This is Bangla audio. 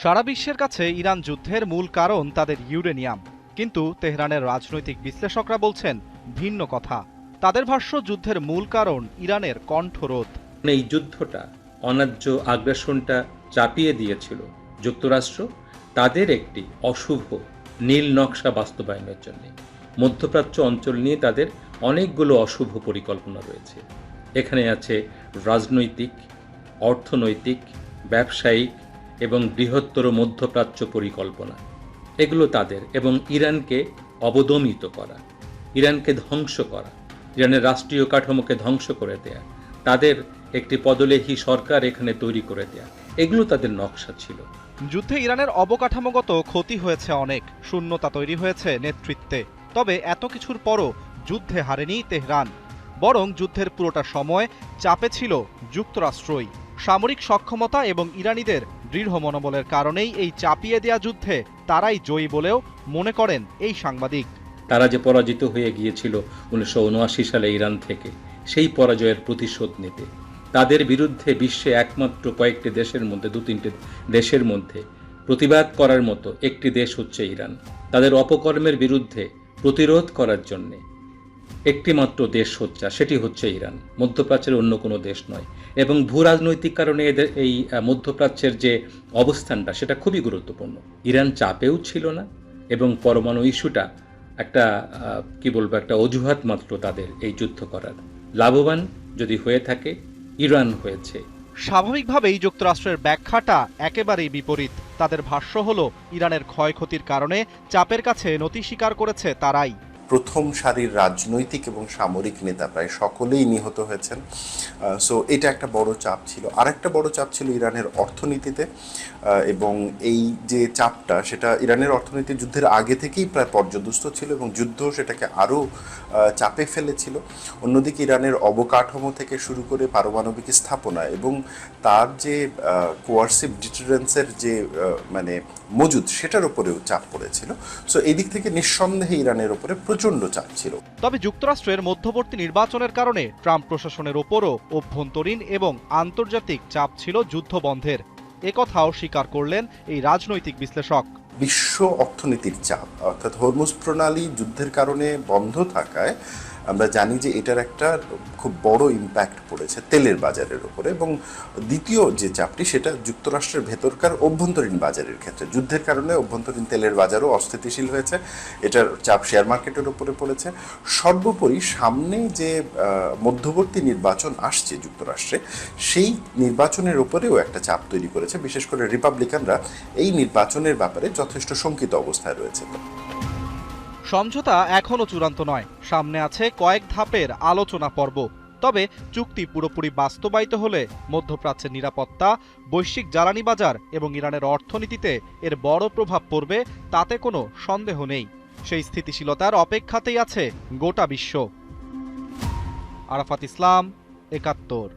সারা বিশ্বের কাছে ইরান যুদ্ধের মূল কারণ তাদের ইউরেনিয়াম, কিন্তু তেহরানের রাজনৈতিক বিশ্লেষকরা বলছেন ভিন্ন কথা। তাদের ভাষ্য, যুদ্ধের মূল কারণ ইরানের কণ্ঠরোধ। এই যুদ্ধটা, অন্যায্য আগ্রাসনটা চাপিয়ে দিয়েছিল যুক্তরাষ্ট্র তাদের একটি অশুভ নীল নকশা বাস্তবায়নের জন্য। মধ্যপ্রাচ্য অঞ্চল নিয়ে তাদের অনেকগুলো অশুভ পরিকল্পনা রয়েছে। এখানে আছে রাজনৈতিক, অর্থনৈতিক, ব্যবসায়িক এবং বৃহত্তর মধ্যপ্রাচ্য পরিকল্পনা। এগুলো তাদের, এবং ইরানকে অবদমিত করা, ইরানকে ধ্বংস করা, ইরানের রাষ্ট্রীয় কাঠামোকে ধ্বংস করে দেয়া, তাদের একটি পদলেহী সরকার এখানে তৈরি করে দেয়া, এগুলো তাদের নকশা ছিল। যুদ্ধে ইরানের অবকাঠামোগত ক্ষতি হয়েছে অনেক, শূন্যতা তৈরি হয়েছে নেতৃত্বে। তবে এত কিছুর পরও যুদ্ধে হারেনি তেহরান, বরং যুদ্ধের পুরোটা সময় চাপে ছিল যুক্তরাষ্ট্রই। সামরিক সক্ষমতা এবং ইরানিদের দৃঢ় মনোবলের কারণেই এই চাপিয়ে দেয়া যুদ্ধে তারাই জয়ী বলেও মনে করেন এই সাংবাদিক। তারা যে পরাজিত হয়ে গিয়েছিল 1979 সালে ইরান থেকে, সেই পরাজয়ের প্রতিশোধ নিতে তাদের বিরুদ্ধে বিশ্বে একমাত্র কয়েকটি দেশের মধ্যে, 2-3টি দেশের মধ্যে প্রতিবাদ করার মতো একটি দেশ হচ্ছে ইরান। তাদের অপকর্মের বিরুদ্ধে প্রতিরোধ করার জন্যে একটি মাত্র দেশ হচ্ছে, সেটি হচ্ছে ইরান, মধ্যপ্রাচ্যের অন্য কোনো দেশ নয়। এবং ভূ রাজনৈতিক কারণে এদের এই মধ্যপ্রাচ্যের যে অবস্থানটা, সেটা খুবই গুরুত্বপূর্ণ। ইরান চাপেও ছিল না, এবং পরমাণু ইস্যুটা একটা একটা অজুহাত মাত্র তাদের এই যুদ্ধ করার। লাভবান যদি হয়ে থাকে, ইরান হয়েছে। স্বাভাবিকভাবেই যুক্তরাষ্ট্রের ব্যাখ্যাটা একেবারেই বিপরীত। তাদের ভাষ্য হলো, ইরানের ক্ষয়ক্ষতির কারণে চাপের কাছে নতি স্বীকার করেছে তারাই। প্রথম সারির রাজনৈতিক এবং সামরিক নেতা প্রায় সকলেই নিহত হয়েছেন। সো এটা একটা বড় চাপ ছিল। আরেকটা বড় চাপ ছিল ইরানের অর্থনীতিতে, এবং এই যে চাপটা, সেটা ইরানের অর্থনীতি যুদ্ধের আগে থেকেই প্রায় পর্যদস্ত ছিল, এবং যুদ্ধ সেটাকে আরও চাপে ফেলেছিল। অন্যদিকে ইরানের অবকাঠামো থেকে শুরু করে পারমাণবিক স্থাপনা এবং তার যে কোয়ার্সিভ ডিটারেন্সের যে মজুদ, সেটার উপরেও চাপ পড়েছিল। সো এই দিক থেকে নিঃসন্দেহে ইরানের উপরে প্রচণ্ড চাপ ছিল। তবে যুক্তরাষ্ট্রের মধ্যবর্তী নির্বাচনের কারণে ট্রাম্প প্রশাসনের ওপরও অভ্যন্তরীণ এবং আন্তর্জাতিক চাপ ছিল যুদ্ধ বন্ধের। একথাও স্বীকার করলেন এই রাজনৈতিক বিশ্লেষক। বিশ্ব অর্থনীতির চাপ, অর্থাৎ হরমুজ প্রণালী যুদ্ধের কারণে বন্ধ থাকায় আমরা জানি যে এটার একটা খুব বড় ইম্প্যাক্ট পড়েছে তেলের বাজারের উপরে। এবং দ্বিতীয় যে চাপটি, সেটা যুক্তরাষ্ট্রের ভেতরকার অভ্যন্তরীণ বাজারের ক্ষেত্রে। যুদ্ধের কারণে অভ্যন্তরীণ তেলের বাজারও অস্থিতিশীল হয়েছে, এটার চাপ শেয়ার মার্কেটের উপরে পড়েছে। সর্বোপরি সামনে যে মধ্যবর্তী নির্বাচন আসছে যুক্তরাষ্ট্রে, সেই নির্বাচনের উপরেও একটা চাপ তৈরি করেছে। বিশেষ করে রিপাবলিকানরা এই নির্বাচনের ব্যাপারে যথেষ্ট শঙ্কিত অবস্থায় রয়েছে। সমঝোতা এখনও চূড়ান্ত নয়, সামনে আছে কয়েক ধাপের আলোচনা পর্ব। তবে চুক্তি পুরোপুরি বাস্তবায়িত হলে মধ্যপ্রাচ্যের নিরাপত্তা, বৈশ্বিক জ্বালানি বাজার এবং ইরানের অর্থনীতিতে এর বড় প্রভাব পড়বে, তাতে কোনো সন্দেহ নেই। সেই স্থিতিশীলতার অপেক্ষাতেই আছে গোটা বিশ্ব। আরাফাত ইসলাম, ৭১।